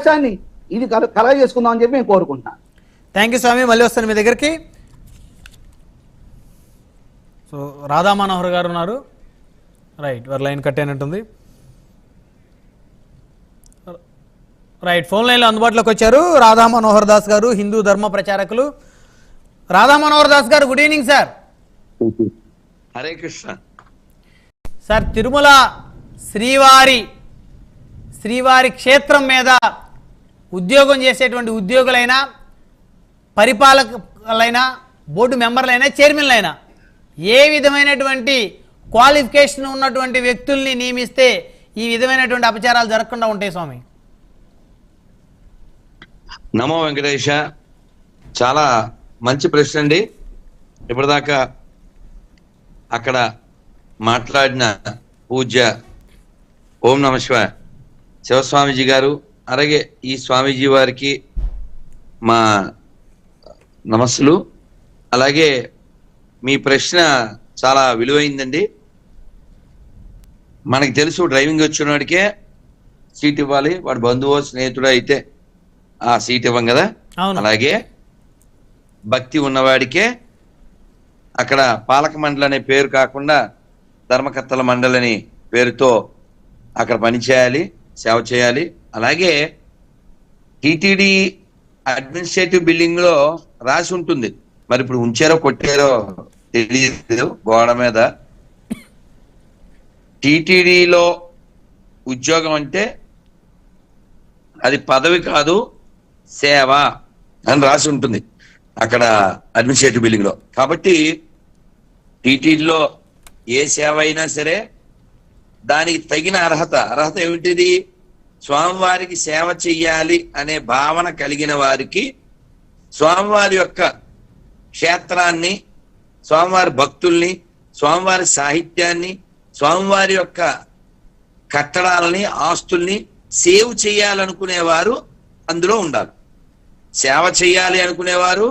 అవకాశాన్ని ఇది కలగ చేసుకుందాం అని చెప్పి నేను కోరుకుంటున్నాను. థ్యాంక్ యూ స్వామి. మళ్ళీ వస్తాను మీ దగ్గరికి. సో రాధా మనోహర్ గారు ఉన్నారు. రైట్, వారి లైన్ కట్ అయినట్టుంది. రైట్, ఫోన్ లైన్లో అందుబాటులోకి వచ్చారు రాధా మనోహర్ దాస్ గారు, హిందూ ధర్మ ప్రచారకులు. రాధా మనోహర్ దాస్ గారు, good evening sir. Hare Krishna sir, Tirumala శ్రీవారి క్షేత్రం మీద ఉద్యోగం చేసేటువంటి ఉద్యోగులైనా, పరిపాలకులైనా, బోర్డు మెంబర్లైనా, చైర్మన్లైనా ఏ విధమైనటువంటి క్వాలిఫికేషన్ ఉన్నటువంటి వ్యక్తుల్ని నియమిస్తే ఈ విధమైనటువంటి అపచారాలు జరగకుండా ఉంటాయి స్వామి? నమో వెంకటేశ. చాలా మంచి ప్రశ్న అండి. ఇప్పటిదాకా అక్కడ మాట్లాడిన పూజ్య ఓం నమ శివాయ శివస్వామీజీ గారు, అలాగే ఈ స్వామీజీ వారికి మా నమస్సులు. అలాగే మీ ప్రశ్న చాలా విలువైందండి. మనకి తెలుసు, డ్రైవింగ్ వచ్చిన వాడికే సీట్ ఇవ్వాలి, వాడు బంధువో స్నేహితుడో అయితే ఆ సీట్ ఇవ్వం కదా. అలాగే భక్తి ఉన్నవాడికే అక్కడ పాలక మండలి అనే పేరు కాకుండా ధర్మకర్తల మండలి అనే పేరుతో అక్కడ పనిచేయాలి, సేవ చేయాలి. అలాగే టిటిడి అడ్మినిస్ట్రేటివ్ బిల్డింగ్ లో రాసి ఉంటుంది, మరి ఇప్పుడు ఉంచారో కొట్టారో తెలియదు గోడ మీద. టిటిడిలో ఉద్యోగం అంటే అది పదవి కాదు, సేవ అని రాసి ఉంటుంది అక్కడ అడ్మినిస్ట్రేటివ్ బిల్డింగ్ లో. కాబట్టి టీటీడీలో ఏ సేవ అయినా సరే దానికి తగిన అర్హత ఏమిటిది? స్వామివారికి సేవ చెయ్యాలి అనే భావన కలిగిన వారికి స్వామివారి యొక్క క్షేత్రాన్ని, స్వామివారి భక్తుల్ని, స్వామివారి సాహిత్యాన్ని, స్వామివారి యొక్క కట్టడాలని, ఆస్తుల్ని సేవ్ చేయాలనుకునేవారు అందులో ఉండాలి. సేవ చేయాలి అనుకునేవారు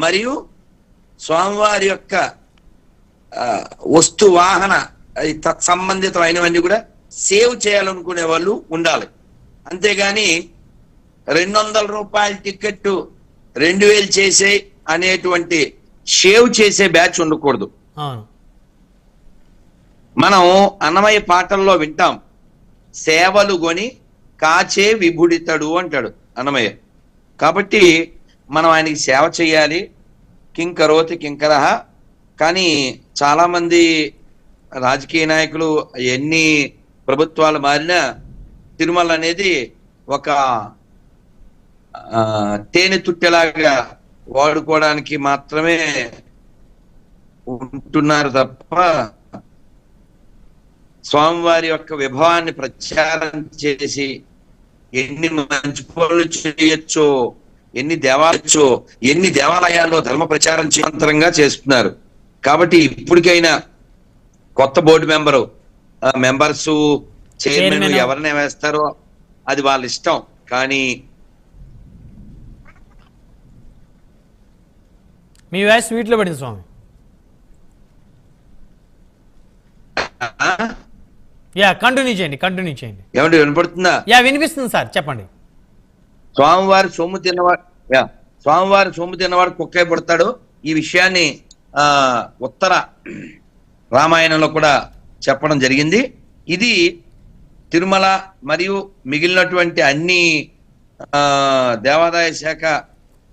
మరియు స్వామివారి యొక్క వస్తు వాహన తత్సంబంధితమైనవన్నీ కూడా సేవ్ చేయాలనుకునే వాళ్ళు ఉండాలి. అంతేగాని 200 రూపాయల టికెట్ 2000 చేసే అనేటువంటి షేవ్ చేసే బ్యాచ్ ఉండకూడదు. మనం అన్నమయ్య పాటల్లో వింటాం, సేవలు కొని కాచే విభుడితడు అంటాడు అన్నమయ్య. కాబట్టి మనం ఆయనకి సేవ చేయాలి. కింకరోతి కింకరహ. కానీ చాలా మంది రాజకీయ నాయకులు ఎన్ని ప్రభుత్వాలు మారినా తిరుమల అనేది ఒక తేనె తుట్టెలాగా వాడుకోవడానికి మాత్రమే ఉంటున్నారు తప్ప స్వామివారి యొక్క విభవాన్ని ప్రచారం చేసి ఎన్ని మంచి పనులు చేయొచ్చో, ఎన్ని దేవాలయాల్లో ధర్మ ప్రచారం చేయంతరంగా చేస్తున్నారు. కాబట్టి ఇప్పటికైనా కొత్త బోర్డు మెంబర్స్, చైర్మన్ ఎవరిని వేస్తారో అది వాళ్ళ ఇష్టం. కానీ మీ వాయిస్ స్వీట్ లో పడింది స్వామి. కంటిన్యూ చేయండి. ఏమంటే వినపడుతుందా? వినిపిస్తుంది సార్, చెప్పండి. స్వామివారి సొమ్ము తిన్నవాడు కుక్కే పడతాడు. ఈ విషయాన్ని ఉత్తర రామాయణంలో కూడా చెప్పడం జరిగింది. ఇది తిరుమల మరియు మిగిలినటువంటి అన్ని దేవాదాయ శాఖ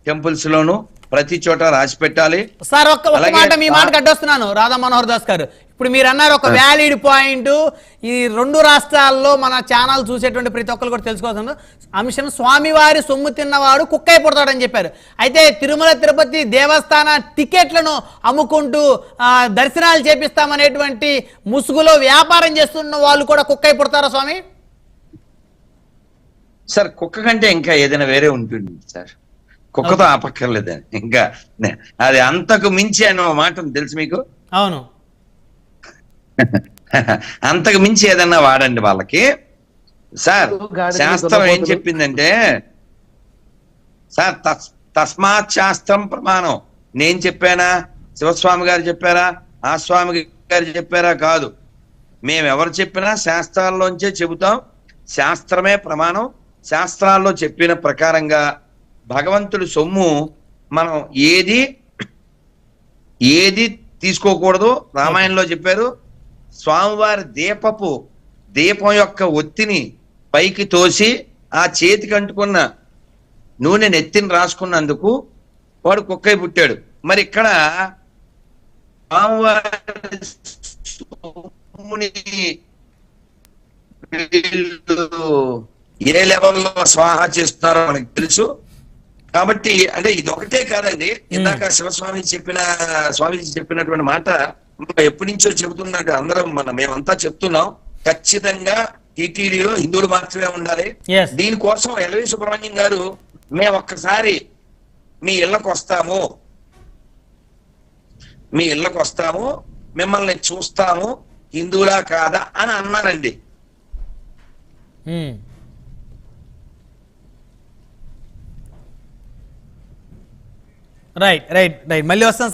టెంపుల్స్ లోను ప్రతి చోట రాసి పెట్టాలి సార్. ఒక్క మాట మీ మాటకు అడ్డొస్తున్నాను రాధా మనోహర్ దాస్ గారు. ఇప్పుడు మీరు అన్నారు ఒక వ్యాలిడ్ పాయింట్, ఈ 2 రాష్ట్రాల్లో మన ఛానల్ చూసేటువంటి ప్రతి ఒక్కరు కూడా తెలుసుకోవాల్సిన అంశం, స్వామివారి సొమ్ము తిన్నవాడు కుక్కై పుడతాడని చెప్పారు. అయితే తిరుమల తిరుపతి దేవస్థాన టికెట్లను అమ్ముకుంటూ దర్శనాలు చేపిస్తామనేటువంటి ముసుగులో వ్యాపారం చేస్తున్న వాళ్ళు కూడా కుక్కై పుడతారా స్వామి? సార్, కుక్క కంటే ఇంకా ఏదైనా వేరే ఉంటుంది సార్. కుక్కతో ఆపక్కర్లేదని ఇంకా అది అంతకు మించి అన్న మాట తెలుసు మీకు? అవును. అంతకు మించి ఏదన్నా వాడండి వాళ్ళకి. సార్, శాస్త్రం ఏం చెప్పిందంటే, సార్ తస్మాత్ శాస్త్రం ప్రమాణం. నేను చెప్పానా, శివస్వామి గారు చెప్పారా, ఆ స్వామి గారు చెప్పారా? కాదు. మేము ఎవరు చెప్పినా శాస్త్రాల్లోంచే చెబుతాం. శాస్త్రమే ప్రమాణం. శాస్త్రాల్లో చెప్పిన ప్రకారంగా భగవంతుడి సొమ్ము మనం ఏది తీసుకోకూడదు. రామాయణంలో చెప్పారు, స్వామివారి దీపం యొక్క ఒత్తిని పైకి తోసి ఆ చేతికి అంటుకున్న నూనె నెత్తిని రాసుకున్నందుకు వాడు కుక్కై పుట్టాడు. మరి ఇక్కడ స్వామివారి సొమ్ముని ఏ లెవెల్లో స్వాహా చేస్తున్నారో మనకు తెలుసు. కాబట్టి అంటే ఇది ఒకటే కాదండి, ఇందాక స్వామీజీ చెప్పినటువంటి మాట ఎప్పటి నుంచో చెబుతున్నట్టు అందరం మేమంతా చెప్తున్నాం. ఖచ్చితంగా టీటీడీలో హిందువులు మాత్రమే ఉండాలి. దీనికోసం ఎల్వి సుబ్రహ్మణ్యం గారు మేము ఒక్కసారి మీ ఇళ్ళకు వస్తాము, మిమ్మల్ని చూస్తాము, హిందువులా కాదా అని అన్నారండి. రైట్ మళ్ళీ వస్తాం.